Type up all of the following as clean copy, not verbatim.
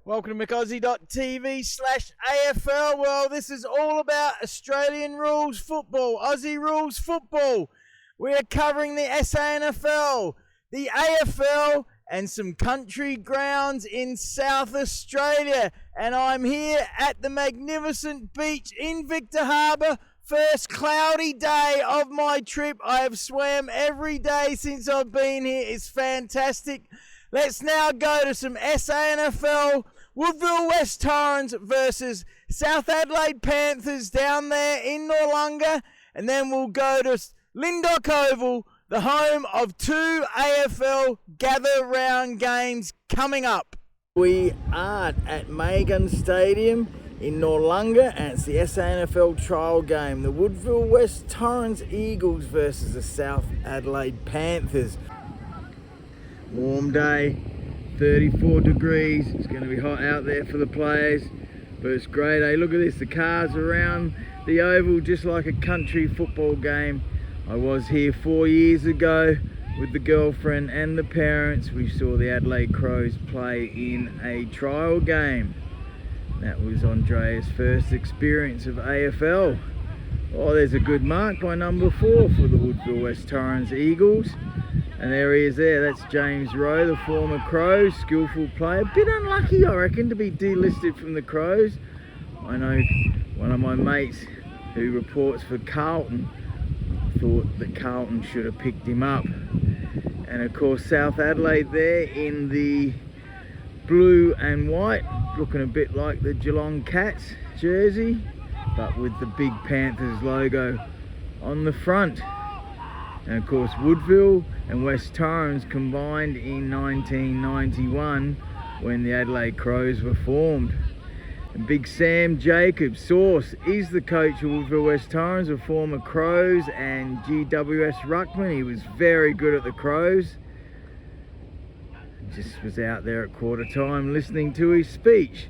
Welcome to McAussie.tv/AFL. Well, this is all about Australian rules football, Aussie rules football. We are covering the SANFL, the AFL, and some country grounds in South Australia. And I'm here at the magnificent beach in Victor Harbour. First cloudy day of my trip. I have swam every day since I've been here. It's fantastic. Let's now go to some SANFL Woodville West Torrens versus South Adelaide Panthers down there in Noarlunga. And then we'll go to Lyndoch Oval, the home of two AFL Gather Round games coming up. We are at Magun Stadium in Noarlunga, and it's the SANFL trial game. The Woodville West Torrens Eagles versus the South Adelaide Panthers. Warm day, 34 degrees. It's going to be hot out there for the players, but it's great. Hey, look at this, the cars around the oval just like a country football game. I was here 4 years ago with the girlfriend and the parents. We saw the Adelaide Crows play in a trial game. That was Andrea's first experience of AFL. Oh, there's a good mark by number 4 for the Woodville West Torrens Eagles. And there he is there, that's James Rowe, the former Crows, skillful player. Bit unlucky, I reckon, to be delisted from the Crows. I know one of my mates who reports for Carlton thought that Carlton should have picked him up. And of course South Adelaide there in the blue and white, looking a bit like the Geelong Cats jersey, but with the big Panthers logo on the front. And of course Woodville and West Torrens combined in 1991 when the Adelaide Crows were formed. And Big Sam Jacobs, Sauce, is the coach of Woodville West Torrens, a former Crows and GWS ruckman. He was very good at the Crows. Just was out there at quarter time listening to his speech.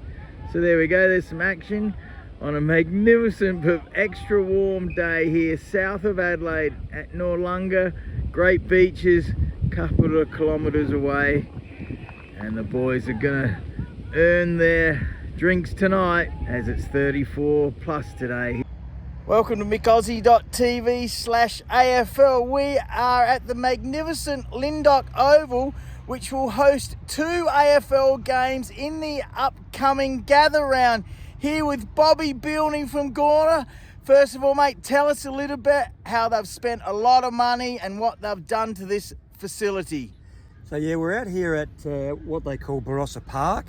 So there we go, there's some action on a magnificent but extra warm day here south of Adelaide at Noarlunga. Great beaches, a couple of kilometres away, and the boys are gonna earn their drinks tonight as it's 34 plus today. Welcome to McAussie.tv/AFL. We are at the magnificent Lyndoch Oval, which will host two AFL games in the upcoming Gather Round. Here with Bobby Bilney from Gorner. First of all, mate, tell us a little bit how they've spent a lot of money and what they've done to this facility. So yeah, we're out here at what they call Barossa Park,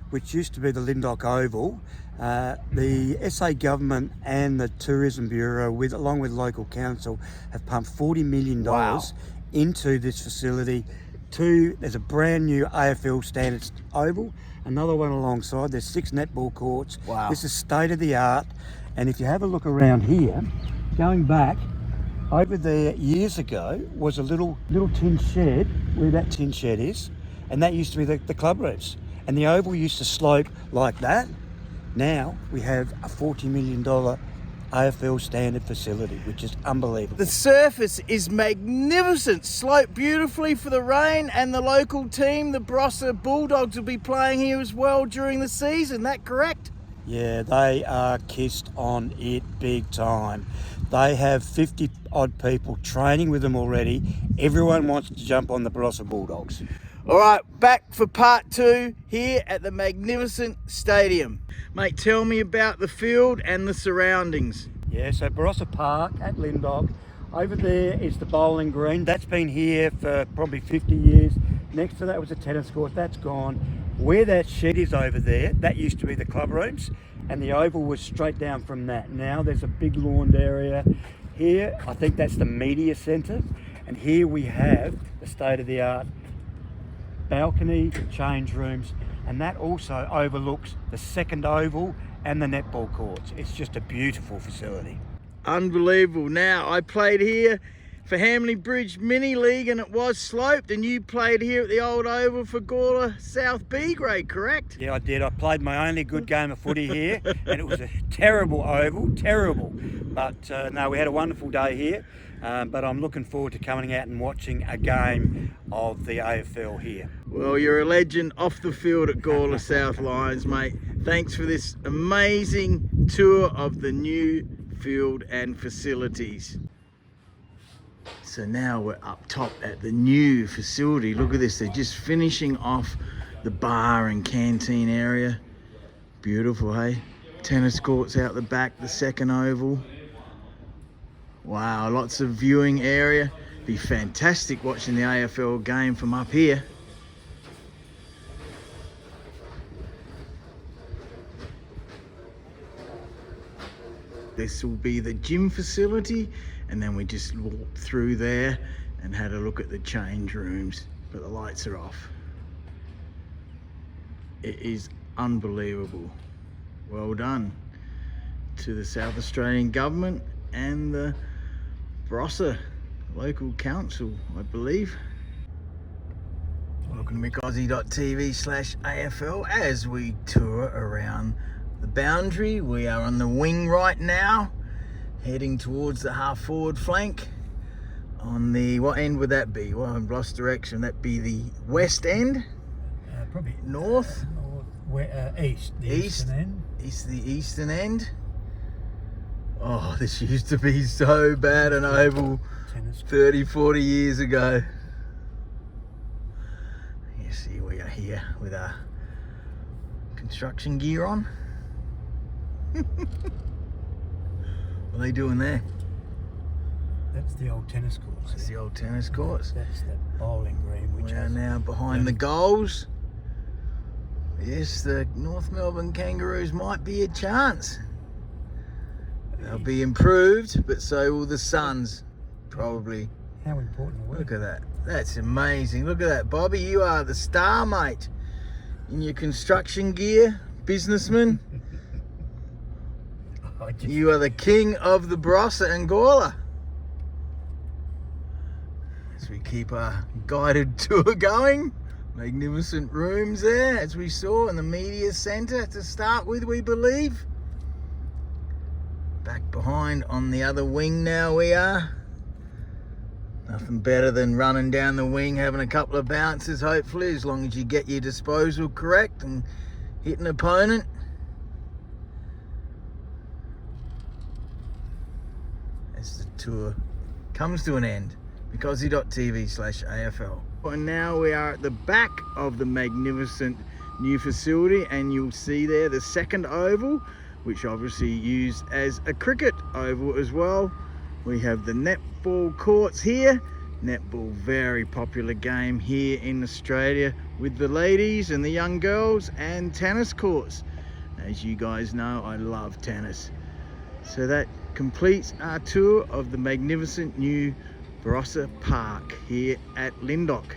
which used to be the Lyndoch Oval. The SA government and the Tourism Bureau, along with local council, have pumped $40 million into this facility. There's a brand new AFL standard oval, another one alongside. There's 6 netball courts. Wow. This is state of the art. And if you have a look around here, going back, over there years ago was a little tin shed, where that tin shed is, and that used to be the club rooms. And the oval used to slope like that. Now we have a $40 million AFL standard facility, which is unbelievable. The surface is magnificent, sloped beautifully for the rain, and the local team, the Barossa Bulldogs, will be playing here as well during the season. That correct? Yeah, they are kissed on it big time. They have 50 odd people training with them already. Everyone wants to jump on the Barossa Bulldogs. All right, back for part 2 here at the magnificent stadium. Mate, tell me about the field and the surroundings. Yeah, so Barossa Park at Lyndoch. Over there is the bowling green. That's been here for probably 50 years. Next to that was a tennis court. That's gone. Where that shed is over there, that used to be the club rooms, and the oval was straight down from that. Now there's a big lawned area. Here, I think that's the media centre. And here we have the state-of-the-art balcony, change rooms, and that also overlooks the second oval and the netball courts. It's just a beautiful facility. Unbelievable. Now, I played here for Hamley Bridge Mini League and it was sloped, and you played here at the old oval for Gawler South B grade, correct? Yeah, I did. I played my only good game of footy here, and it was a terrible oval, terrible. But no, we had a wonderful day here, but I'm looking forward to coming out and watching a game of the AFL here. Well, you're a legend off the field at Gawler South Lions, mate. Thanks for this amazing tour of the new field and facilities. So now we're up top at the new facility. Look at this, they're just finishing off the bar and canteen area. Beautiful, hey? Tennis courts out the back, the second oval. Wow, lots of viewing area. Be fantastic watching the AFL game from up here. This will be the gym facility, and then we just walked through there and had a look at the change rooms, but the lights are off. It is unbelievable. Well done to the South Australian government and the Barossa local council, I believe. Welcome to McAussie.tv/AFL as we tour around the boundary. We are on the wing right now, heading towards the half forward flank. On the, what end would that be? Well, I've lost direction. That'd be the west end? Probably north? East. The eastern end. East, the eastern end. Oh, this used to be so bad an oval 30, 40 years ago. You see, we are here with our construction gear on. What are they doing there? That's the old tennis courts. That's the old tennis courts. That's the bowling green. Which we are now behind the goals. Yes, the North Melbourne Kangaroos might be a chance. They'll be improved, but so will the Suns, probably. How important are we? Look at that. That's amazing. Look at that, Bobby. You are the star, mate. In your construction gear, businessman. You are the king of the Barossa and Gawler. As we keep our guided tour going. Magnificent rooms there, as we saw in the media centre to start with, we believe. Back behind on the other wing now we are. Nothing better than running down the wing, having a couple of bounces, hopefully, as long as you get your disposal correct and hit an opponent. As the tour comes to an end, McAussie.tv/AFL. And now we are at the back of the magnificent new facility, and you'll see there the second oval, which obviously used as a cricket oval as well. We have the netball courts here. Netball, very popular game here in Australia with the ladies and the young girls, and tennis courts. As you guys know, I love tennis. So that completes our tour of the magnificent new Barossa Park here at Lyndoch.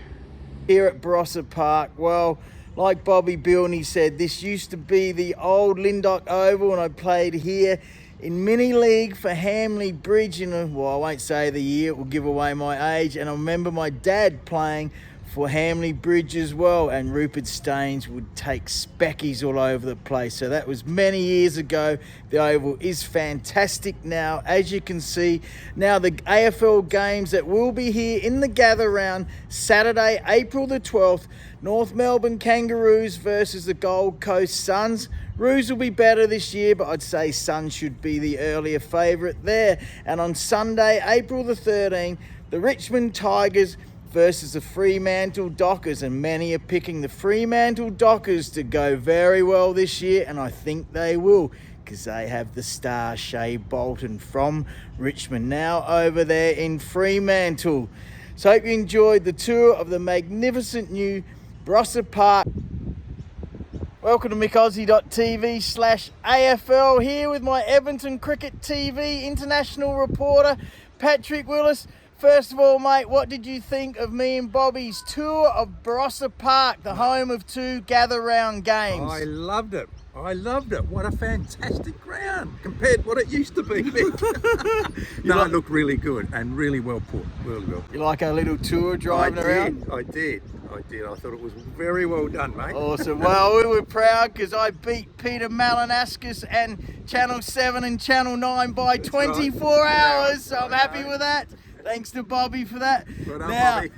Here at Barossa Park, well, like Bobby Bilney said, this used to be the old Lyndoch Oval, and I played here in mini league for Hamley Bridge in well, I won't say the year, it will give away my age, and I remember my dad playing for Hamley Bridge as well, and Rupert Staines would take speckies all over the place. So that was many years ago. The oval is fantastic now, as you can see. Now the AFL games that will be here in the gather round, Saturday, April the 12th, North Melbourne Kangaroos versus the Gold Coast Suns. Roos will be better this year, but I'd say Suns should be the earlier favourite there. And on Sunday, April the 13th, the Richmond Tigers versus the Fremantle Dockers, and many are picking the Fremantle Dockers to go very well this year, and I think they will, because they have the star Shea Bolton from Richmond now over there in Fremantle. So hope you enjoyed the tour of the magnificent new Barossa Park. Welcome to McAussie.tv/AFL, here with my Everton Cricket TV international reporter, Patrick Willis. First of all, mate, what did you think of me and Bobby's tour of Barossa Park, the home of 2 gather-round games? I loved it. What a fantastic ground compared to what it used to be, Mick. No, it looked really good and really well put. Really well. You like our little tour driving around? I did. I thought it was very well done, mate. Awesome. Well, we were proud because I beat Peter Malinauskas and Channel 7 and Channel 9 by 24 hours, so I'm happy with that. Thanks to Bobby for that. Well done, now, Bobby.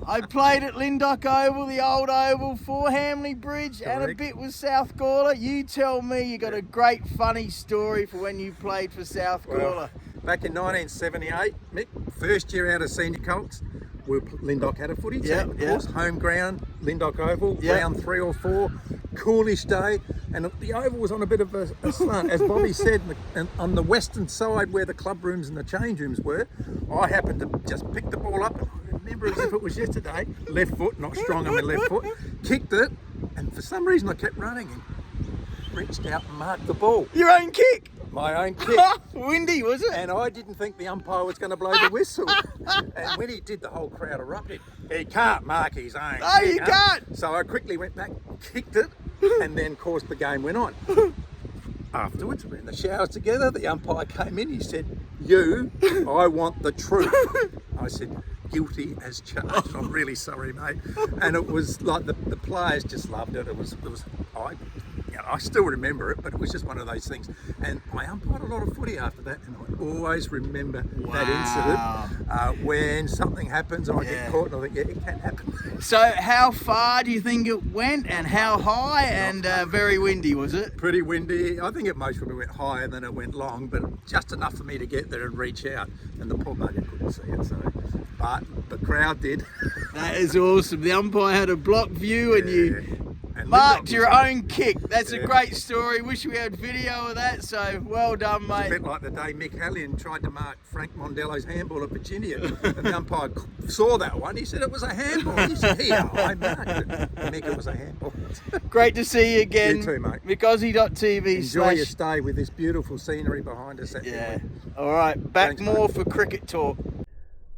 I played at Lyndoch Oval, the old oval, for Hamley Bridge, and a Correct. bit with South Gawler. You tell me you got a great funny story for when you played for South Gawler. Back in 1978, Mick, first year out of senior colts, Lyndoch had a footy team, Yep, of yep. course, home ground, Lyndoch Oval, Yep. round 3 or 4, coolish day, and the oval was on a bit of a slant, as Bobby said, and on the western side where the club rooms and the change rooms were. I happened to just pick the ball up, and I remember as if it was yesterday, left foot, not strong on my left foot, kicked it, and for some reason I kept running and reached out and marked the ball. Your own kick. My own kick. Windy, was it? And I didn't think the umpire was going to blow the whistle. And when he did, the whole crowd erupted. He can't mark his own No, kick, you huh? can't. So I quickly went back, kicked it, and then, of course, the game went on. Afterwards, we're in the showers together. The umpire came in. He said, I want the truth. I said, guilty as charged. I'm really sorry, mate. And it was like the players just loved it. I still remember it, but it was just one of those things. And I umpired a lot of footy after that, and I always remember that incident. When something happens, I get caught, and I think, it can happen. So how far do you think it went, and how high, and very windy, was it? Pretty windy. I think it most probably went higher than it went long, but just enough for me to get there and reach out. And the poor bugger couldn't see it, but the crowd did. That is awesome. The umpire had a block view, and you And marked Lyndoch your was- own kick. That's a great story. Wish we had video of that. So well done, It's a mate. bit like the day Mick Hallion tried to mark Frank Mondello's handball at Virginia. And the umpire saw that one. He said it was a handball. He said, here, I marked it. Mick, it was a handball. Great to see you again. You too, mate. Mikazi.tv Enjoy your stay with this beautiful scenery behind us. Yeah. All right. Back Thanks, more mate. for cricket talk.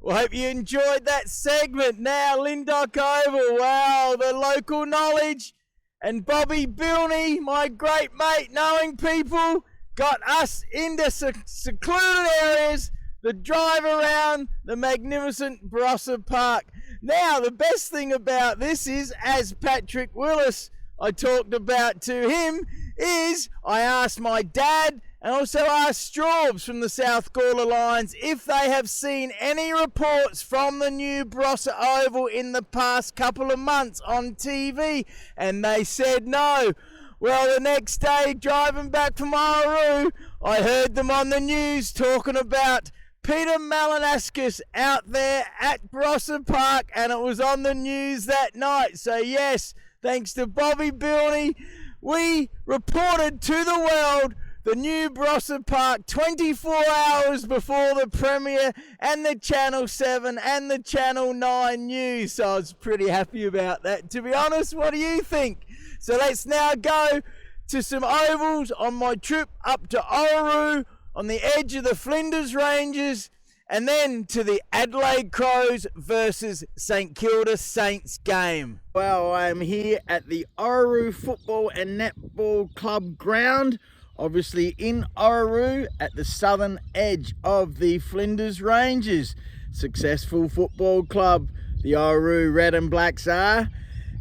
Well, hope you enjoyed that segment. Now, Lyndoch Oval. Wow, the local knowledge. And Bobby Bilney, my great mate, knowing people, got us into secluded areas, the drive around the magnificent Barossa Park. Now, the best thing about this is, as Patrick Willis, I talked about to him, is I asked my dad and also asked Straubs from the South Gawler Lions if they have seen any reports from the new Barossa Oval in the past couple of months on TV, and they said no. Well, the next day, driving back from Ouru, I heard them on the news talking about Peter Malinauskas out there at Barossa Park, and it was on the news that night. So yes, thanks to Bobby Bilney, we reported to the world the new Barossa Park 24 hours before the premiere and the Channel 7 and the Channel 9 news. So I was pretty happy about that, to be honest. What do you think? So let's now go to some ovals on my trip up to Ouru on the edge of the Flinders Ranges, and then to the Adelaide Crows versus St Kilda Saints game. Well, I am here at the Ouru Football and Netball Club ground, obviously in Ouru at the southern edge of the Flinders Ranges. Successful football club, the Ouru Red and Blacks are,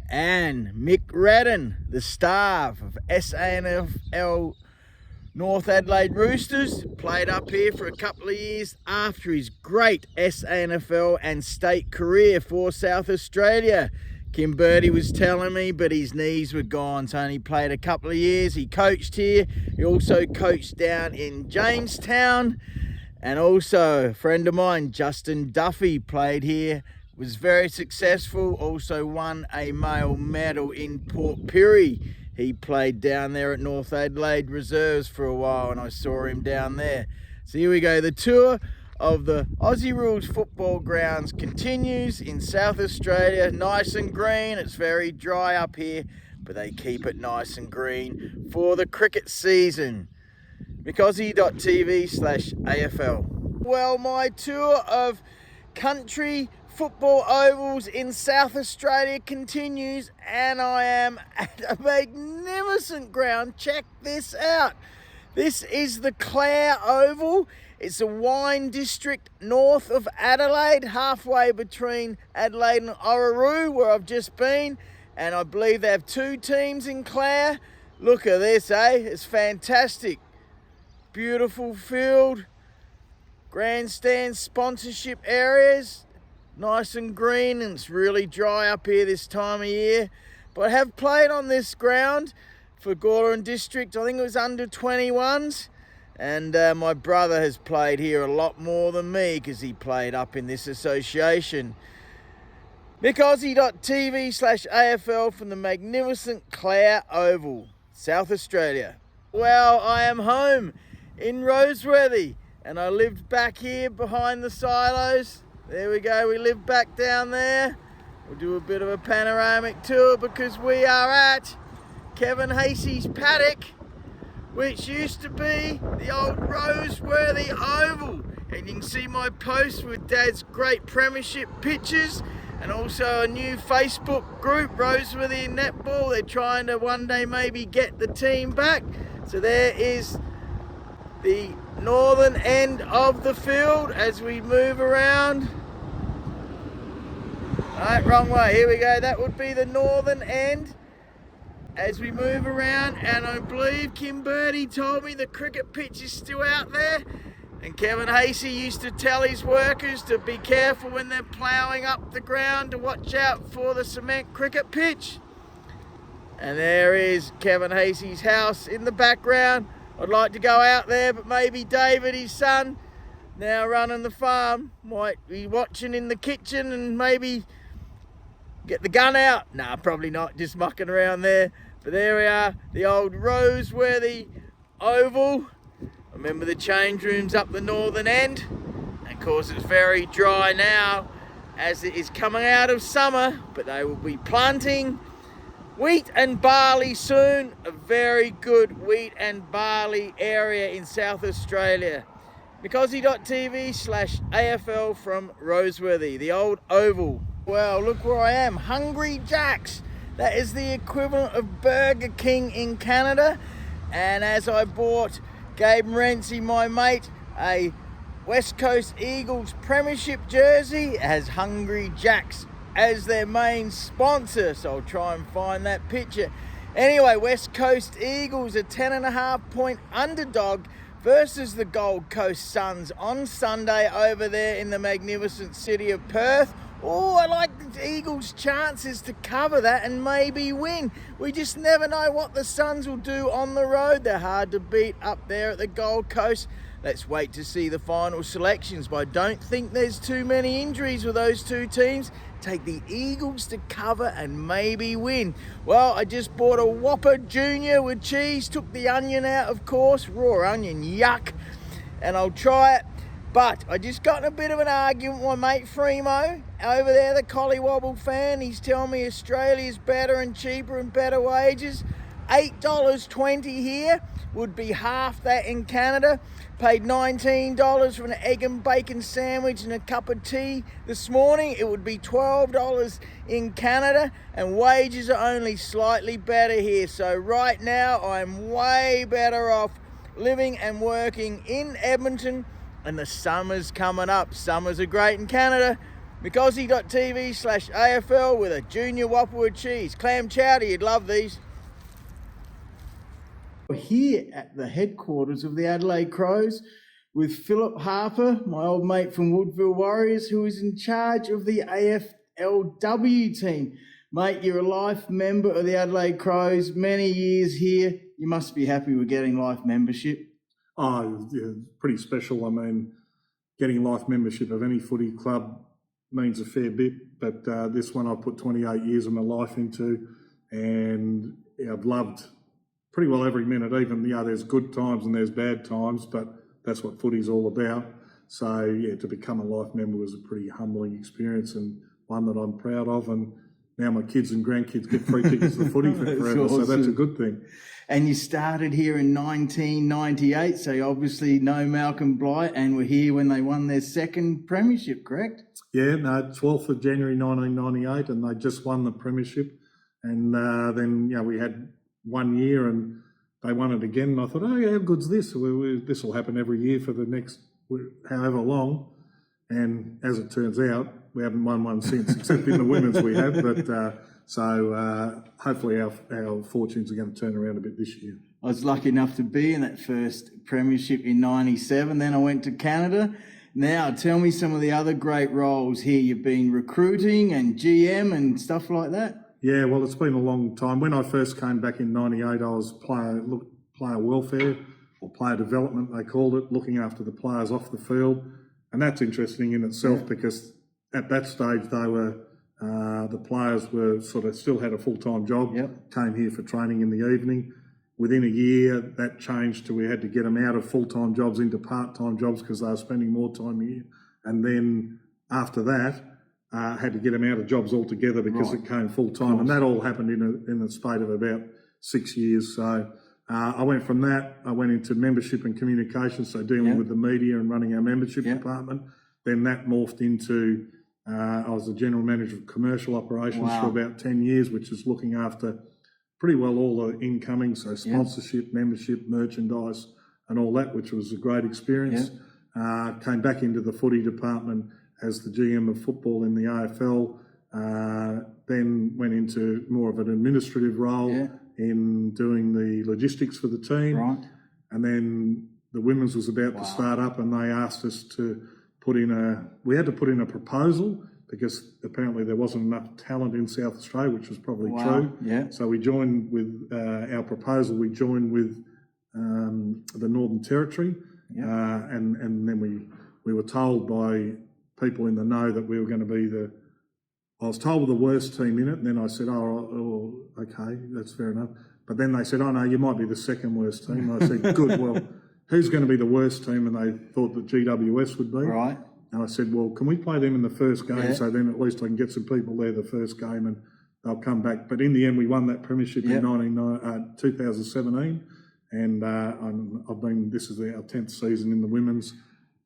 and Mick Redden, the star of SANFL North Adelaide Roosters, played up here for a couple of years after his great SANFL and state career for South Australia. Kim Birdie was telling me, but his knees were gone, so only played a couple of years. He coached here. He also coached down in Jamestown. And also a friend of mine, Justin Duffy, played here, was very successful, also won a male medal in Port Pirie. He played down there at North Adelaide Reserves for a while, and I saw him down there. So here we go. The tour of the Aussie Rules football grounds continues in South Australia. Nice and green. It's very dry up here, but they keep it nice and green for the cricket season. Mikazi.tv/AFL. Well, my tour of country football ovals in South Australia continues, and I am at a magnificent ground. Check this out. This is the Clare Oval. It's a wine district north of Adelaide, halfway between Adelaide and Ouru, where I've just been, and I believe they have 2 teams in Clare. Look at this, eh? It's fantastic. Beautiful field. grandstand sponsorship areas. Nice and green, and it's really dry up here this time of year. But I have played on this ground for Gawler District. I think it was under 21s. And my brother has played here a lot more than me because he played up in this association. MickAussie.tv/AFL from the magnificent Clare Oval, South Australia. Well, I am home in Roseworthy, and I lived back here behind the silos. There we go, we live back down there. We'll do a bit of a panoramic tour because we are at Kevin Hasey's paddock, which used to be the old Roseworthy Oval. And you can see my post with Dad's great premiership pictures, and also a new Facebook group, Roseworthy Netball. They're trying to one day maybe get the team back. So there is the northern end of the field as we move around. Right, wrong way, here we go. That would be the northern end as we move around, and I believe Kim Birdie told me the cricket pitch is still out there. And Kevin Hasey used to tell his workers to be careful when they're ploughing up the ground to watch out for the cement cricket pitch. And there is Kevin Hasey's house in the background. I'd like to go out there, but maybe David, his son, now running the farm, might be watching in the kitchen and maybe get the gun out. Nah, probably not, just mucking around there. But there we are, the old Roseworthy Oval. Remember the change rooms up the northern end. And of course it's very dry now as it is coming out of summer, but they will be planting wheat and barley soon. A very good wheat and barley area in South Australia. MickAussie.tv/AFL from Roseworthy, the old Oval. Well, look where I am, Hungry Jack's. That is the equivalent of Burger King in Canada. And as I bought Gabe Renzi, my mate, a West Coast Eagles premiership jersey, it has Hungry Jack's as their main sponsor. So I'll try and find that picture. Anyway, West Coast Eagles, a 10.5 point underdog versus the Gold Coast Suns on Sunday over there in the magnificent city of Perth. Oh, I like the Eagles' chances to cover that and maybe win. We just never know what the Suns will do on the road. They're hard to beat up there at the Gold Coast. Let's wait to see the final selections, but I don't think there's too many injuries with those two teams. Take the Eagles to cover and maybe win. Well, I just bought a Whopper Junior with cheese, took the onion out, of course, raw onion, yuck, and I'll try it. But I just got in a bit of an argument with my mate Freemo over there, the Collywobble fan. He's telling me Australia's better and cheaper and better wages. $8.20 here would be half that in Canada. Paid $19 for an egg and bacon sandwich and a cup of tea this morning. It would be $12 in Canada, and wages are only slightly better here. So right now I'm way better off living and working in Edmonton, and the summer's coming up. Summers are great in Canada. MickAussie.tv/AFL with a junior Whopper with cheese. Clam chowder, you'd love these. We're here at the headquarters of the Adelaide Crows with Phil Harper, my old mate from Woodville Warriors, who is in charge of the AFLW team. Mate, you're a life member of the Adelaide Crows, many years here. You must be happy with getting life membership. Oh, yeah, pretty special. I mean, getting life membership of any footy club means a fair bit, but this one I put 28 years of my life into, and yeah, I've loved pretty well every minute. Even, there's good times and there's bad times, but that's what footy's all about. So, yeah, to become a life member was a pretty humbling experience and one that I'm proud of, and now my kids and grandkids get free tickets to the footy forever, awesome. So that's a good thing. And you started here in 1998, so you obviously know Malcolm Blight and were here when they won their second premiership, correct? Yeah, no, 12th of January 1998, and they just won the premiership. And then, we had 1 year and they won it again. And I thought, oh, yeah, how good's this? This will happen every year for the next however long. And as it turns out, we haven't won one since, except in the women's we have. But so hopefully our fortunes are going to turn around a bit this year. I was lucky enough to be in that first premiership in 97. Then I went to Canada. Now, tell me some of the other great roles here. You've been recruiting and GM and stuff like that. Yeah, well, it's been a long time. When I first came back in '98, I was player welfare or player development, they called it, looking after the players off the field. And that's interesting in itself because at that stage they were, the players were sort of still had a full-time job, came here for training in the evening. Within a year, that changed to we had to get them out of full-time jobs into part-time jobs because they were spending more time here. And then after that, had to get them out of jobs altogether because it came full-time. And that all happened in a spate of about 6 years. So I went from that, I went into membership and communications, so dealing with the media and running our membership department. Then that morphed into, I was the general manager of commercial operations for about 10 years, which is looking after pretty well all the incoming, so sponsorship, membership, merchandise and all that, which was a great experience. Came back into the footy department as the GM of football in the AFL, then went into more of an administrative role in doing the logistics for the team. And then the women's was about to start up and they asked us to we had to put in a proposal because apparently there wasn't enough talent in South Australia, which was probably true. So we joined with our proposal, we joined with the Northern Territory and then we were told by people in the know that we were going to be I was told we're the worst team in it, and then I said, oh, okay, that's fair enough. But then they said, oh no, you might be the second worst team. And I said, good, well, who's going to be the worst team? And they thought that GWS would be. And I said, well, can we play them in the first game so then at least I can get some people there the first game and they'll come back. But in the end, we won that premiership in 2017. And this is our 10th season in the women's.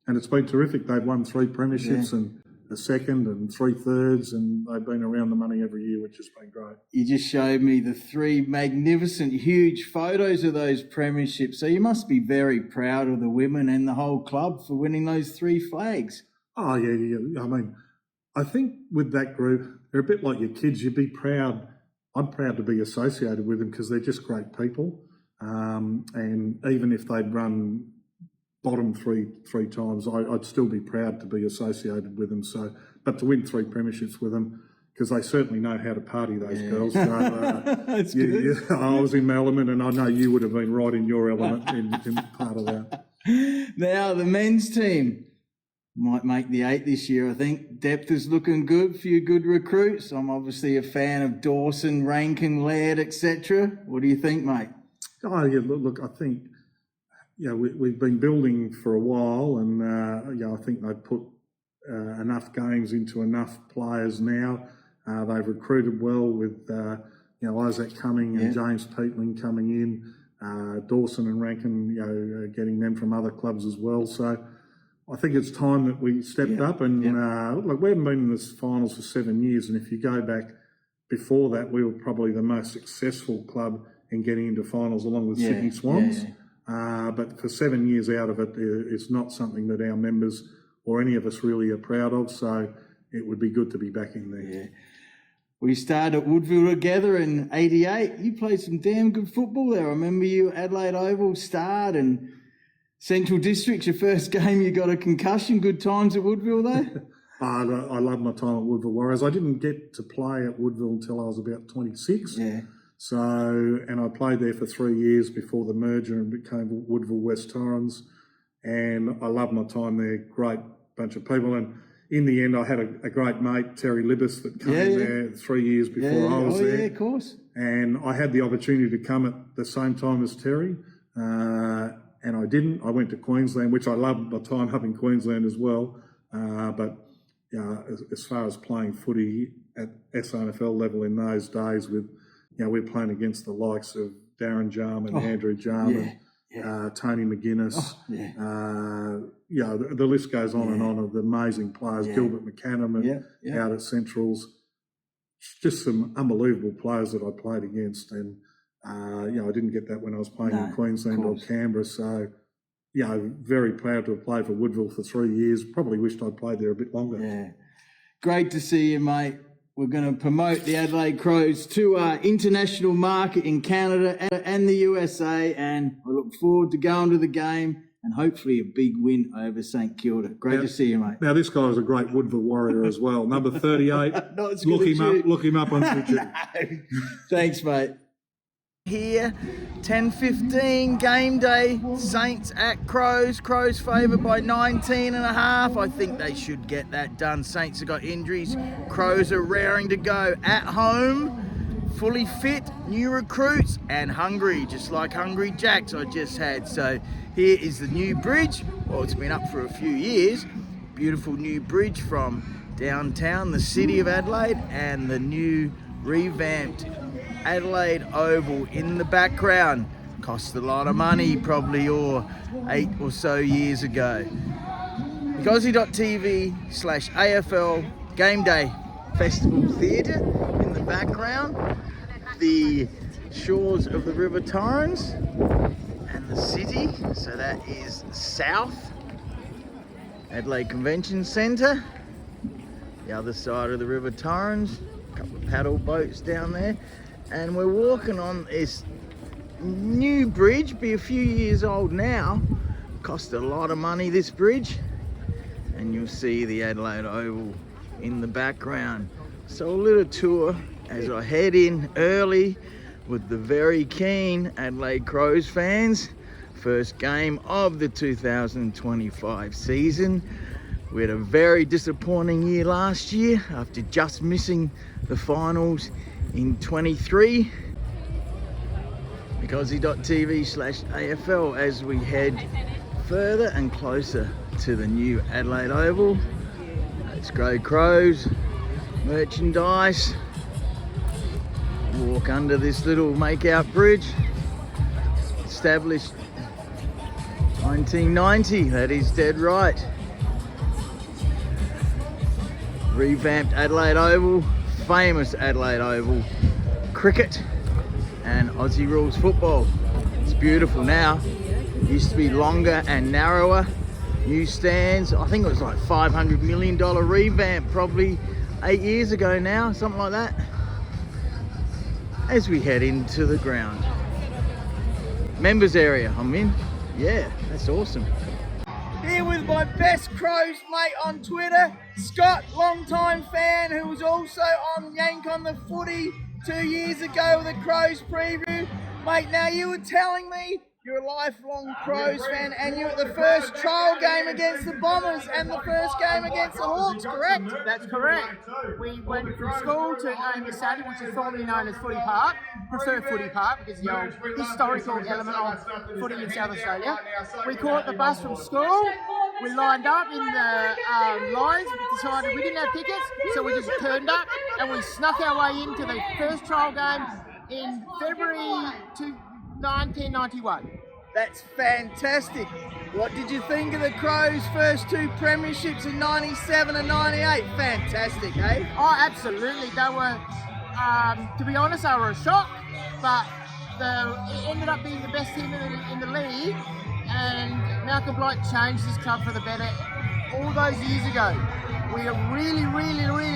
And it's been terrific. They've won 3 premierships and a second and 3 thirds, and they've been around the money every year, which has been great. You just showed me the 3 magnificent, huge photos of those premierships. So you must be very proud of the women and the whole club for winning those 3 flags. Oh, yeah. I mean, I think with that group, they're a bit like your kids. You'd be proud. I'm proud to be associated with them because they're just great people. And even if they'd run bottom three times, I'd still be proud to be associated with them. So, but to win 3 premierships with them, because they certainly know how to party, those girls. So, That's good. I was in my element, and I know you would have been right in your element in part of that. Now, the men's team might make the 8 this year, I think. Depth is looking good, few good recruits. I'm obviously a fan of Dawson, Rankin, Laird, etc. What do you think, mate? Oh, yeah, look, I think, we've been building for a while, and I think they've put enough games into enough players now. They've recruited well with Isaac Cumming and James Peatling coming in, Dawson and Rankin, getting them from other clubs as well. So I think it's time that we stepped up. And look, we haven't been in the finals for 7 years, and if you go back before that, we were probably the most successful club in getting into finals, along with Sydney Swans. But for 7 years out of it, it's not something that our members or any of us really are proud of. So it would be good to be back in there. We started at Woodville together in '88. You played some damn good football there. I remember you at Adelaide Oval, Start, and Central District. Your first game, you got a concussion. Good times at Woodville there? I love my time at Woodville Warriors. I didn't get to play at Woodville until I was about 26. So, and I played there for 3 years before the merger and became Woodville West Torrens. And I loved my time there. Great bunch of people. And in the end, I had a great mate, Terry Libbis, that came there 3 years before I was there. Yeah, of course. And I had the opportunity to come at the same time as Terry. And I didn't. I went to Queensland, which I loved my time up in Queensland as well. But as far as playing footy at SANFL level in those days with, we're playing against the likes of Darren Jarman, Andrew Jarman, Tony McGuinness. The list goes on and on of the amazing players. Gilbert McCann out at Centrals. Just some unbelievable players that I played against. And, I didn't get that when I was playing in Queensland or Canberra. So, very proud to have played for Woodville for 3 years. Probably wished I'd played there a bit longer. Great to see you, mate. We're going to promote the Adelaide Crows to our international market in Canada and the USA, and I look forward to going to the game and hopefully a big win over St Kilda. Great to see you, mate. Now, this guy is a great Woodville Warrior as well. Number 38. Not as good as you. Look him up on YouTube. Thanks, mate. Here, 10:15 game day. Saints at Crows. Crows favoured by 19.5. I think they should get that done. Saints have got injuries. Crows are raring to go at home. Fully fit, new recruits, and hungry, just like Hungry Jacks I just had. So here is the new bridge. Well, it's been up for a few years. Beautiful new bridge from downtown, the city of Adelaide, and the new revamped Adelaide Oval in the background. Cost a lot of money, probably 8 or so years ago. Aussie.tv/AFL Game Day Festival Theatre in the background. The shores of the River Torrens and the city. So that is south. Adelaide Convention Centre. The other side of the River Torrens. A couple of paddle boats down there. And we're walking on this new bridge, be a few years old now. Cost a lot of money, this bridge. And you'll see the Adelaide Oval in the background. So a little tour as I head in early with the very keen Adelaide Crows fans. First game of the 2025 season. We had a very disappointing year last year after just missing the finals in 23. Aussie.tv/AFL as we head further and closer to the new Adelaide Oval. Let's go Crows, merchandise. Walk under this little make-out bridge. Established 1990, that is dead right. Revamped Adelaide Oval, famous Adelaide Oval cricket and Aussie Rules football. It's beautiful now. It used to be longer and narrower. New stands, I think it was like $500 million revamp probably 8 years ago now, something like that. As we head into the ground. Members area I'm in. Yeah, that's awesome. Here with my best Crows mate on Twitter, Scott, long-time fan who was also on Yank on the Footy 2 years ago with a Crows preview. Mate, now you were telling me you're a lifelong Crows fan and you're at the first trial game against the Bombers and the first game against the Hawks, correct? That's correct. We went from school to Amy Stadium, which is formerly known as Footy Park. Prefer Footy Park because the old historical element of footy in South Australia. We caught the bus from school. We lined up in the lines. We decided we didn't have tickets, so we just turned up and we snuck our way into the first trial game in February 1991. That's fantastic. What did you think of the Crows' first two premierships in 97 and 98? Fantastic, eh? Oh, absolutely. They were, to be honest, they were a shock, but it ended up being the best team in the league, and Malcolm Blight changed this club for the better all those years ago. We really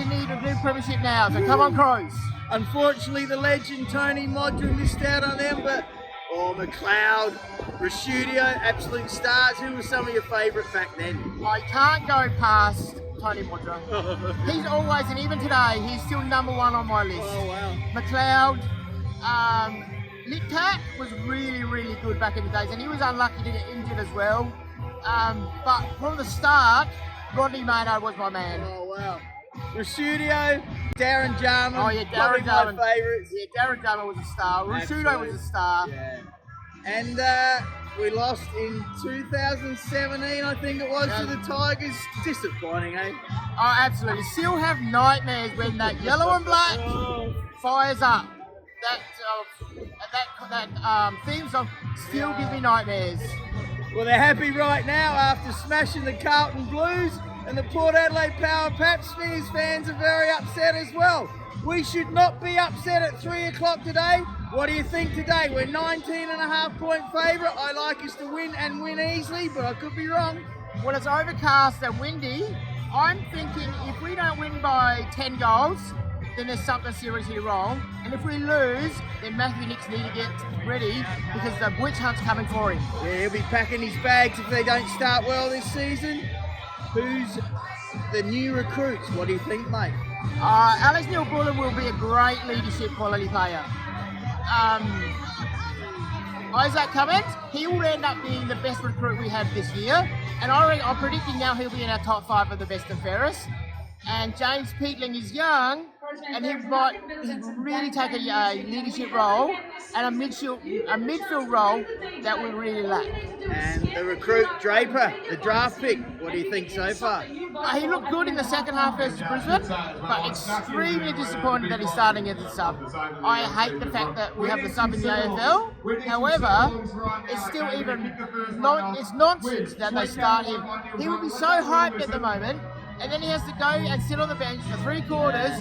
need a new premiership now, so come on Crows. Unfortunately, the legend Tony Modra missed out on them, but McLeod, Rashudio, absolute stars. Who were some of your favourite back then? I can't go past Tony Modra. He's always, and even today, he's still number one on my list. Oh, wow. McLeod, Litcat was really good back in the days, and he was unlucky to get injured as well. But from the start, Rodney Maynard was my man. Oh, wow. Rashudio, Darren Jarman. Oh, yeah, Darren Jarman. My favourites. Yeah, Darren Jarman was a star. Rashudio was a star. Yeah. And we lost in 2017, I think it was, to the Tigers. Disappointing, eh? Oh, absolutely. Still have nightmares when that yellow and black fires up. That theme song still gives me nightmares. Well, they're happy right now after smashing the Carlton Blues, and the Port Adelaide Power Pap Smears fans are very upset as well. We should not be upset at 3 o'clock today. What do you think today? We're 19.5-point favourite. I like us to win and win easily, but I could be wrong. Well, it's overcast and windy. I'm thinking if we don't win by 10 goals, then there's something seriously wrong. And if we lose, then Matthew Nicks need to get ready because the witch hunt's coming for him. Yeah, he'll be packing his bags if they don't start well this season. Who's the new recruits? What do you think, mate? Alex Neil-Bullen will be a great leadership quality player. Isaac Cummins, he will end up being the best recruit we have this year. And I'm predicting now he'll be in our top 5 of the best and fairest. And James Peatling is young, and he really take a leadership role and a midfield role that we really lack. And the recruit Draper, the draft pick, what do you think so far? He looked good in the second half versus Brisbane, but extremely disappointed that he's starting as a sub. I hate the fact that we have the sub in the AFL. However, it's still it's nonsense that they start him. He would be so hyped at the moment, and then he has to go and sit on the bench for 3 quarters.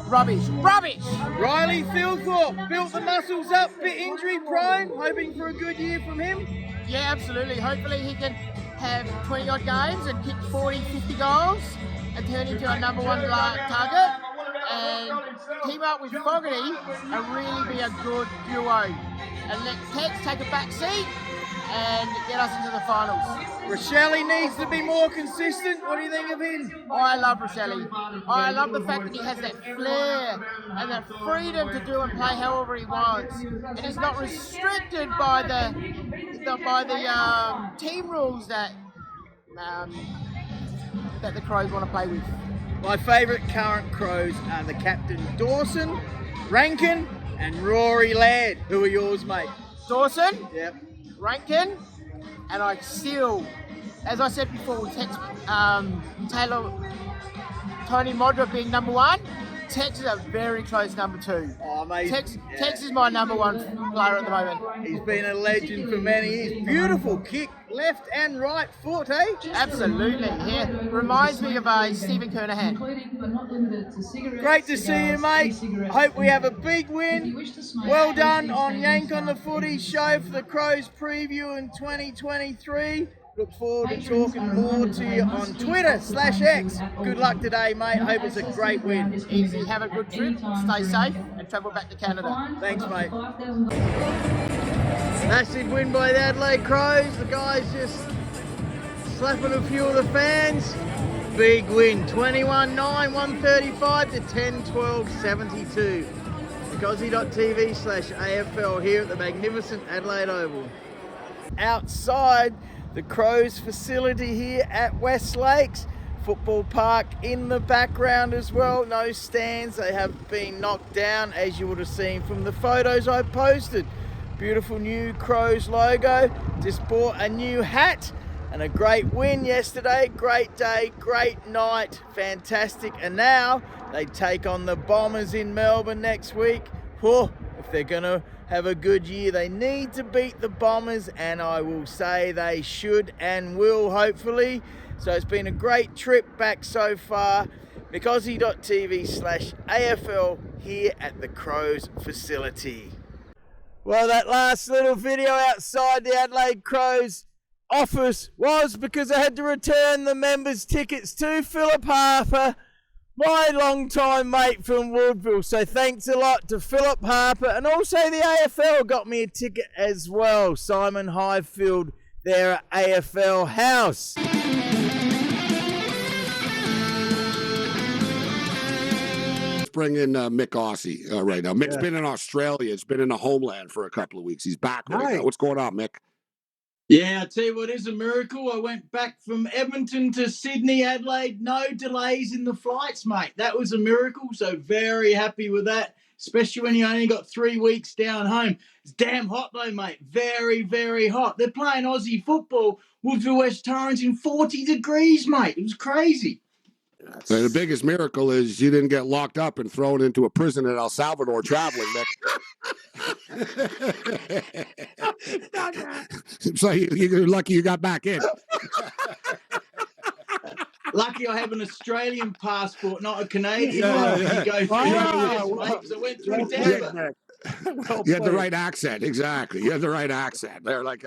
Rubbish. Riley Thilthorpe built the muscles up, bit injury prone, hoping for a good year from him. Yeah, absolutely. Hopefully he can have 20 odd games and kick 40, 50 goals and turn into our number 1 target. And team up with Fogarty and really be a good duo. And let Tex take a back seat and get us into the finals. Rochelle needs to be more consistent. What do you think of him? Oh, I love Rochelle. I love the fact that he has that flair and that freedom to do and play however he wants. And he's not restricted by the team rules that the Crows want to play with. My favourite current Crows are the captain Dawson, Rankin and Rory Laird. Who are yours, mate? Dawson? Yep. Rankin, and I still, as I said before, Tex, Taylor, Tony Modra being number 1. Tex is a very close number 2. Oh, mate. Tex is my number 1 player at the moment. He's been a legend for many years. Beautiful kick, left and right foot, eh? Absolutely, yeah. Reminds me of Stephen Kernahan. Great to see you, mate. Hope we have a big win. Well done on Yank on the Footy show for the Crows preview in 2023. Look forward to talking more to you on Twitter/X. Good luck today, mate. Hope it's a great win. Easy, have a good trip, stay safe, and travel back to Canada. Thanks, mate. Massive win by the Adelaide Crows. The guys just slapping a few of the fans. Big win, 21-9, 135 to 10-12, 72. Aussie.tv/AFL here at the magnificent Adelaide Oval. Outside the Crows facility here at West Lakes. Football park in the background as well. No stands. They have been knocked down, as you would have seen from the photos I posted. Beautiful new Crows logo. Just bought a new hat and a great win yesterday. Great day, great night, fantastic. And now they take on the Bombers in Melbourne next week. Whew, if they're going to have a good year, they need to beat the Bombers, and I will say they should and will, hopefully. So it's been a great trip back so far. Aussie.tv/AFL here at the Crows facility. Well, that last little video outside the Adelaide Crows office was because I had to return the members' tickets to Phil Harper, my long-time mate from Woodville. So thanks a lot to Philip Harper, and also the AFL got me a ticket as well. Simon Highfield there at AFL House. Let's bring in Mick Aussie right now. Mick's been in Australia. He's been in the homeland for a couple of weeks. He's back right now. What's going on, Mick? Yeah, I tell you what is a miracle. I went back from Edmonton to Sydney, Adelaide. No delays in the flights, mate. That was a miracle. So very happy with that, especially when you only got 3 weeks down home. It's damn hot though, mate. Very, very hot. They're playing Aussie football, Woodville West Torrens in 40 degrees, mate. It was crazy. So the biggest miracle is you didn't get locked up and thrown into a prison in El Salvador traveling, Mick. So you're lucky you got back in. Lucky I have an Australian passport, not a Canadian one. You go through US, mate, 'cause I went through Denver. You had the right accent, exactly. You had the right accent. They're like,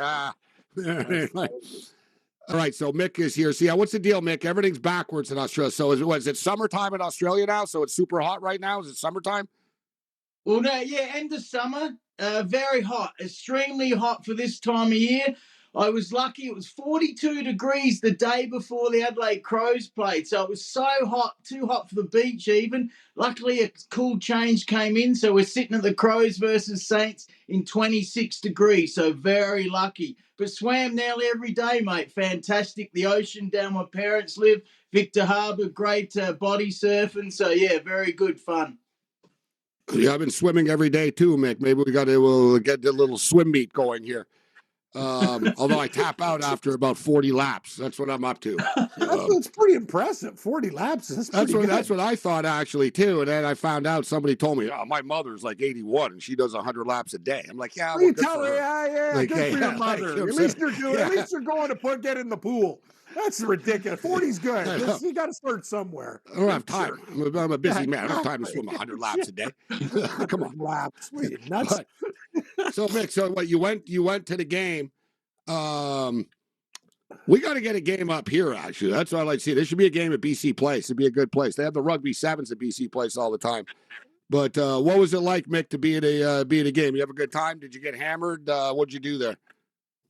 All right, so Mick is here. See, what's the deal, Mick? Everything's backwards in Australia. So is it summertime in Australia now? So it's super hot right now? Is it summertime? Well, no, yeah, end of summer, very hot, extremely hot for this time of year. I was lucky; it was 42 degrees the day before the Adelaide Crows played, so it was so hot, too hot for the beach even. Luckily, a cool change came in, so we're sitting at the Crows versus Saints in 26 degrees, so very lucky. But swam nearly every day, mate. Fantastic. The ocean down my parents live, Victor Harbour, great body surfing, so yeah, very good fun. Yeah, I've been swimming every day too, Mick. Maybe we got to get a little swim meet going here. Although I tap out after about 40 laps. That's what I'm up to. That's pretty impressive. 40 laps. That's what I thought actually too. And then I found out somebody told me, oh, my mother's like 81 and she does 100 laps a day. I'm like, yeah, well, good for her. Yeah, like, good hey, for your yeah, mother. like, you know at least you're doing. Yeah. At least you're going to get in the pool. That's ridiculous. 40's good. You got to start somewhere. I don't have time. Sure. I'm a busy man. I don't have time to swim 100 laps a day. Come on, laps. Wait, nuts. So Mick, so what you went to the game. We got to get a game up here, actually. That's what I like to see. There should be a game at BC Place. It'd be a good place. They have the rugby sevens at BC Place all the time. But what was it like, Mick, to be at a game? You have a good time? Did you get hammered? What'd you do there?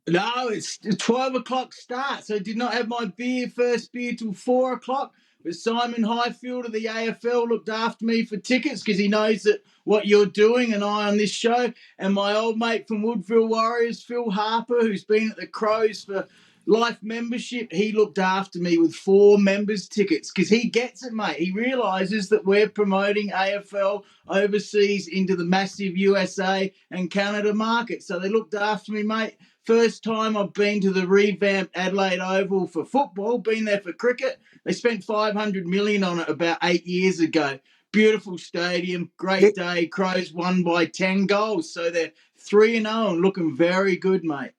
No, it's 12 o'clock start, so I did not have my first beer till 4 o'clock. But Simon Highfield of the AFL looked after me for tickets because he knows that what you're doing and I on this show. And my old mate from Woodville Warriors, Phil Harper, who's been at the Crows for life membership, he looked after me with 4 members' tickets because he gets it, mate. He realises that we're promoting AFL overseas into the massive USA and Canada market. So they looked after me, mate. First time I've been to the revamped Adelaide Oval for football, been there for cricket. They spent $500 million on it about 8 years ago. Beautiful stadium, great day. Crows won by 10 goals. So they're 3-0 and looking very good, mate.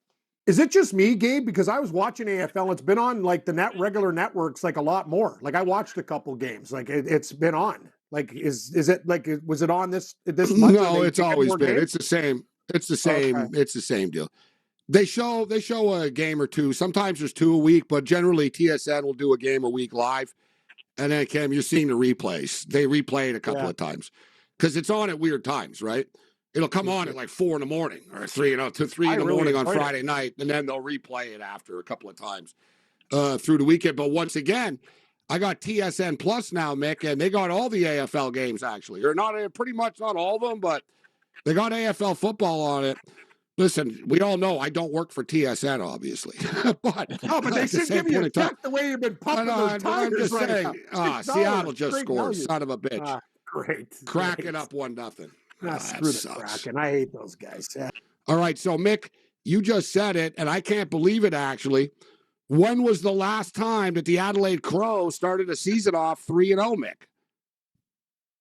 Is it just me, Gabe? Because I was watching AFL. It's been on like the regular networks like a lot more. Like I watched a couple games. Like it's been on. Like is it like was it on this month? No, it's always been. Games? It's the same. It's the same. Okay. It's the same deal. They show a game or two. Sometimes there's 2 a week, but generally TSN will do a game a week live. And then, Cam, you're seeing the replays. They replay it a couple of times because it's on at weird times, right? It'll come on at like 4 in the morning or 3 in the morning on Friday night, and then they'll replay it after a couple of times through the weekend. But once again, I got TSN Plus now, Mick, and they got all the AFL games actually, or not pretty much not all of them, but they got AFL football on it. Listen, we all know I don't work for TSN, obviously. but they should give you a check the way you've been pumping those Tigers right now. Seattle just scored, son of a bitch. Great. Cracking up 1-0. Screw the Kraken. I hate those guys. Yeah. All right, so Mick, you just said it, and I can't believe it, actually. When was the last time that the Adelaide Crows started a season off 3-0, Mick?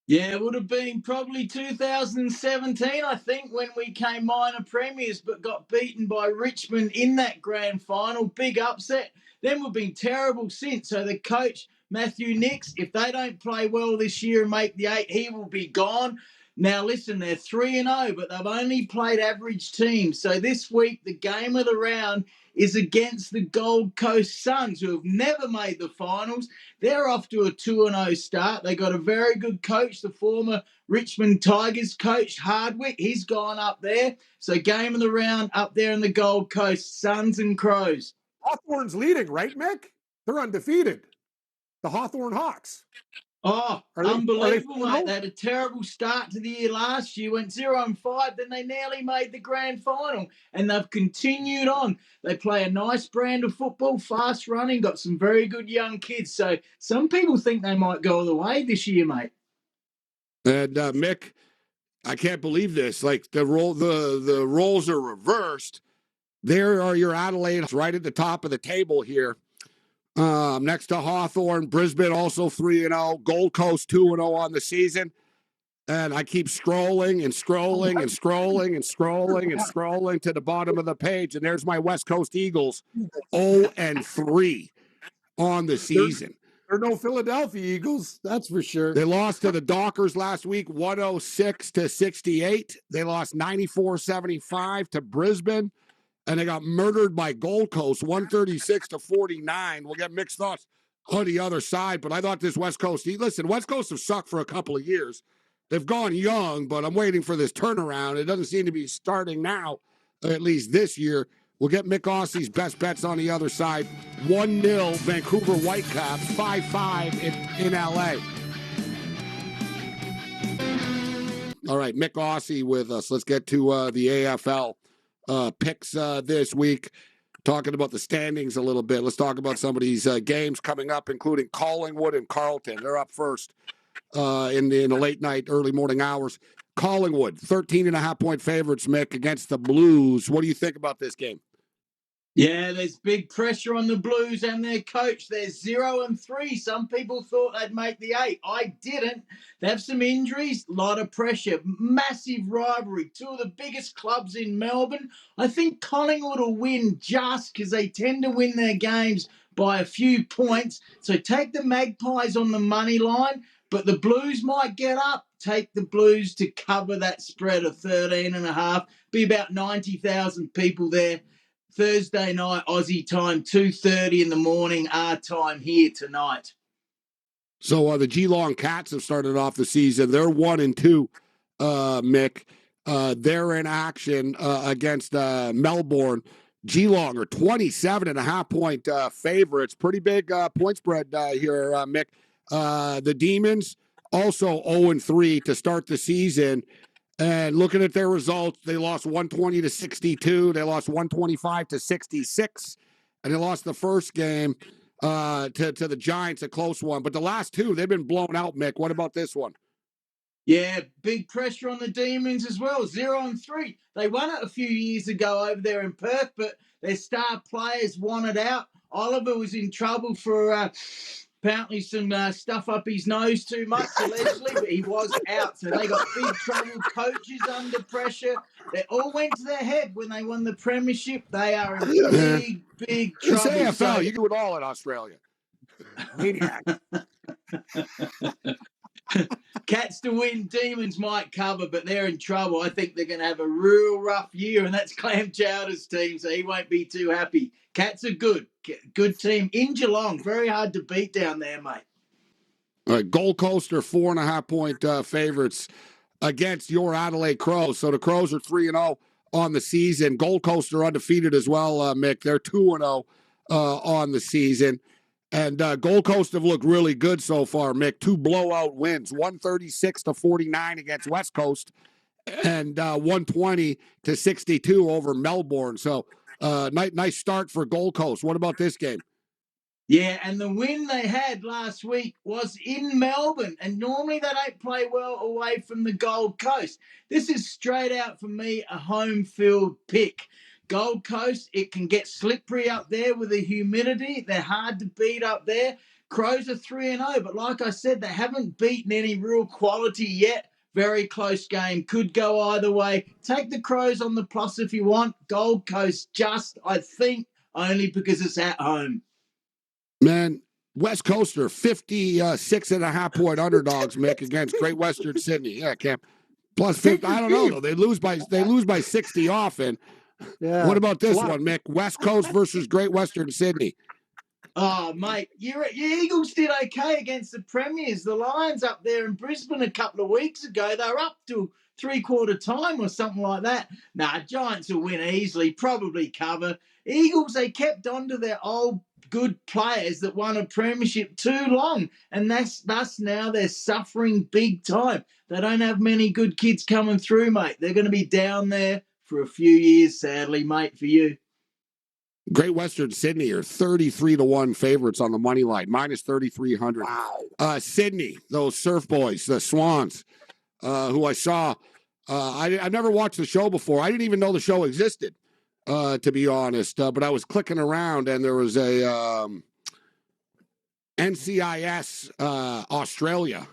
Yeah, it would have been probably 2017, I think, when we came minor premiers but got beaten by Richmond in that grand final. Big upset. Then we've been terrible since. So the coach, Matthew Nix, if they don't play well this year and make the 8, he will be gone. Now, listen, they're 3-0, but they've only played average teams. So this week, the game of the round is against the Gold Coast Suns, who have never made the finals. They're off to a 2-0 start. They got a very good coach, the former Richmond Tigers coach, Hardwick. He's gone up there. So game of the round up there in the Gold Coast, Suns and Crows. Hawthorn's leading, right, Mick? They're undefeated. The Hawthorn Hawks. Oh, unbelievable, mate. They had a terrible start to the year last year, went 0-5, then they nearly made the grand final, and they've continued on. They play a nice brand of football, fast running, got some very good young kids. So some people think they might go all the way this year, mate. And Mick, I can't believe this. Like the roles are reversed. There are your Adelaide's right at the top of the table here. Next to Hawthorn, Brisbane also 3-0, Gold Coast 2-0 on the season. And I keep scrolling and scrolling and scrolling and scrolling and scrolling to the bottom of the page. And there's my West Coast Eagles 0-3 on the season. They're no Philadelphia Eagles, that's for sure. They lost to the Dockers last week, 106-68. They lost 94-75 to Brisbane. and they got murdered by Gold Coast, 136-49. We'll get mixed thoughts on the other side, but I thought this West Coast, listen, West Coast have sucked for a couple of years. They've gone young, but I'm waiting for this turnaround. It doesn't seem to be starting now, at least this year. We'll get Mick Aussie's best bets on the other side. 1-0 Vancouver Whitecaps, 5-5 in LA. All right, Mick Aussie with us. Let's get to the AFL picks this week. Talking about the standings a little bit. Let's talk about some of these games coming up, including Collingwood and Carlton. They're up first in the late night, early morning hours. Collingwood, 13.5-point favorites, Mick, against the Blues. What do you think about this game? Yeah, there's big pressure on the Blues and their coach. They're 0-3. Some people thought they'd make the 8. I didn't. They have some injuries, a lot of pressure, massive rivalry. Two of the biggest clubs in Melbourne. I think Collingwood will win just because they tend to win their games by a few points. So take the Magpies on the money line, but the Blues might get up. Take the Blues to cover that spread of 13.5. Be about 90,000 people there. Thursday night, Aussie time, 2:30 in the morning, our time here tonight. So the Geelong Cats have started off the season. They're 1-2, Mick. They're in action against Melbourne. Geelong are 27.5-point favorites. Pretty big point spread here, Mick. The Demons also 0-3 to start the season. And looking at their results, they lost 120-62. They lost 125-66. And they lost the first game to the Giants, a close one. But the last two, they've been blown out, Mick. What about this one? Yeah, big pressure on the Demons as well. 0-3. They won it a few years ago over there in Perth, but their star players wanted out. Oliver was in trouble for apparently some stuff up his nose too much, allegedly, but he was out. So they got big trouble. Coaches under pressure. They all went to their head when they won the premiership. They are in big trouble. It's AFL. So, you do it all in Australia. Maniac. Cats to win, Demons might cover, but they're in trouble. I think they're going to have a real rough year, and that's Clam Chowder's team, so he won't be too happy. Cats are good team in Geelong. Very hard to beat down there, mate. All right, Gold Coast are 4.5-point favorites against your Adelaide Crows. So the Crows are 3-0 on the season. Gold Coast are undefeated as well, Mick. They're 2-0 on the season. And Gold Coast have looked really good so far, Mick. 2 blowout wins, 136-49 against West Coast and 120-62 over Melbourne. So nice start for Gold Coast. What about this game? Yeah, and the win they had last week was in Melbourne, and normally they don't play well away from the Gold Coast. This is straight out for me a home field pick. Gold Coast, it can get slippery up there with the humidity. They're hard to beat up there. Crows are 3-0, but like I said, they haven't beaten any real quality yet. Very close game. Could go either way. Take the Crows on the plus if you want. Gold Coast just, I think, only because it's at home. Man, West Coast are 56.5-point underdogs, Mick, against Great Western Sydney. Yeah, Cam. Plus 50. I don't know, though. They lose by 60 often. Yeah. What about this one, Mick? West Coast versus Great Western Sydney. Oh, mate, your Eagles did okay against the Premiers. The Lions up there in Brisbane a couple of weeks ago, they were up to three-quarter time or something like that. Nah, Giants will win easily, probably cover. Eagles, they kept on to their old good players that won a premiership too long, and thus now they're suffering big time. They don't have many good kids coming through, mate. They're going to be down there for a few years, sadly, mate, for you. Great Western Sydney are 33-1 favorites on the money line, minus 3,300. Wow. Sydney, those surf boys, the Swans, who I saw. I never watched the show before. I didn't even know the show existed, to be honest. But I was clicking around, and there was a NCIS Australia.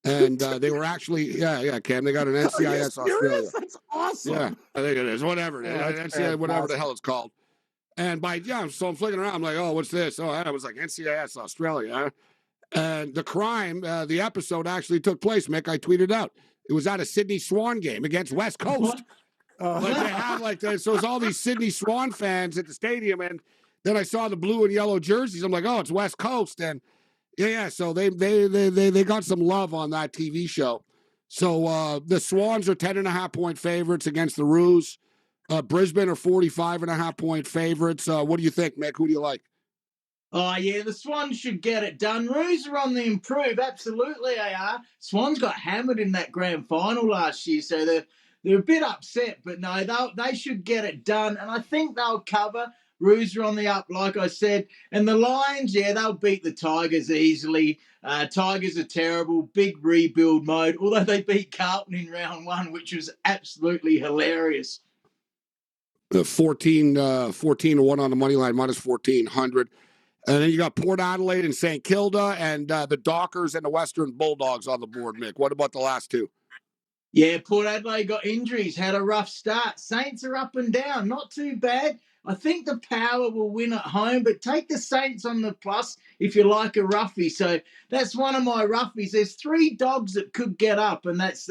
And they were actually, Cam, they got an NCIS Australia. That's awesome. Yeah, I think it is. Whatever. NCIS, whatever the hell it's called. And so I'm flicking around. I'm like, oh, what's this? Oh, I was like, NCIS Australia. And the crime, the episode actually took place, Mick. I tweeted out. It was at a Sydney Swan game against West Coast. Like they have like this. So it's all these Sydney Swan fans at the stadium, and then I saw the blue and yellow jerseys. I'm like, oh, it's West Coast, and yeah. So they got some love on that TV show. So the Swans are 10.5-point favorites against the Roos. Brisbane are 45.5-point favorites. What do you think, Mick? Who do you like? Oh, yeah, the Swans should get it done. Roos are on the improve. Absolutely, they are. Swans got hammered in that grand final last year, so they're a bit upset. But no, they should get it done, and I think they'll cover. Roos are on the up, like I said. And the Lions, yeah, they'll beat the Tigers easily. Tigers are terrible, big rebuild mode, although they beat Carlton in round one, which was absolutely hilarious. 14 to 1 on the money line, minus 1,400. And then you got Port Adelaide and St. Kilda and the Dockers and the Western Bulldogs on the board, Mick. What about the last two? Yeah, Port Adelaide got injuries, had a rough start. Saints are up and down, not too bad. I think the Power will win at home, but take the Saints on the plus if you like a roughie. So that's one of my roughies. There's 3 dogs that could get up, and that's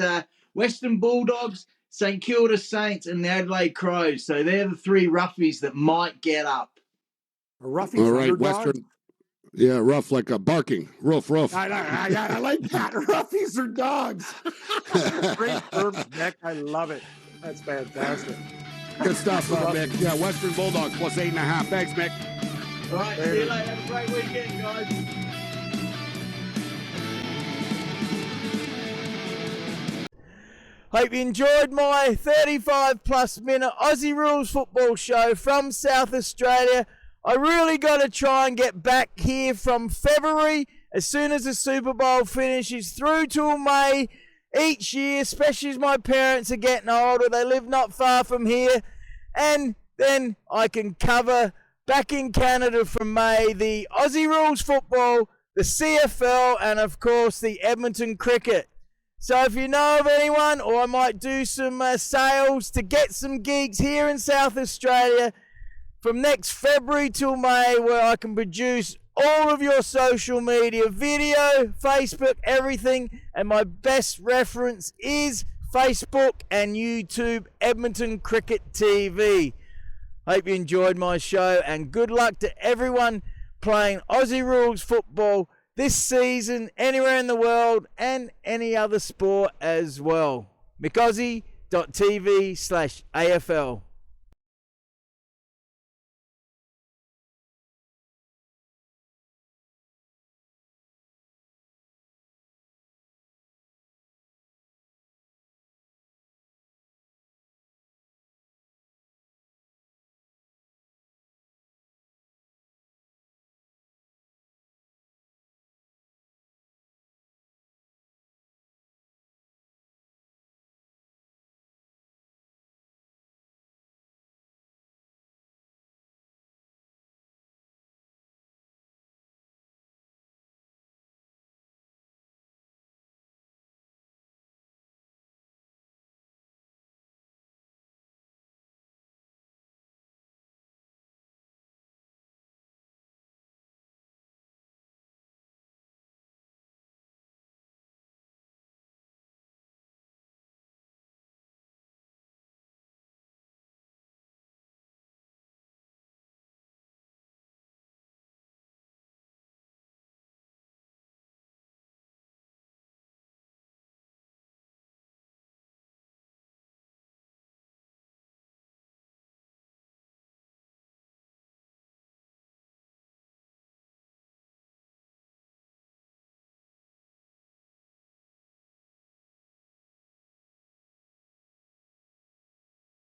Western Bulldogs, St. Kilda Saints, and the Adelaide Crows. So they're the 3 roughies that might get up. A roughie's All right, underdog? Western. Yeah, rough like a barking. Roof. I like that. Roughies are dogs. Great terms, Nick. I love it. That's fantastic. Good stuff, Mick. Yeah, Western Bulldogs plus 8.5. Thanks, Mick. All right, see you later. Have a great weekend, guys. Hope you enjoyed my 35-plus minute Aussie Rules football show from South Australia. I really got to try and get back here from February as soon as the Super Bowl finishes through till May each year, especially as my parents are getting older. They live not far from here. And then I can cover back in Canada from May the Aussie Rules football, the CFL, and of course the Edmonton cricket. So if you know of anyone, or I might do some sales to get some gigs here in South Australia, from next February till May, where I can produce all of your social media, video, Facebook, everything. And my best reference is Facebook and YouTube, Edmonton Cricket TV. Hope you enjoyed my show, and good luck to everyone playing Aussie Rules football this season, anywhere in the world, and any other sport as well. McAussie.tv/AFL.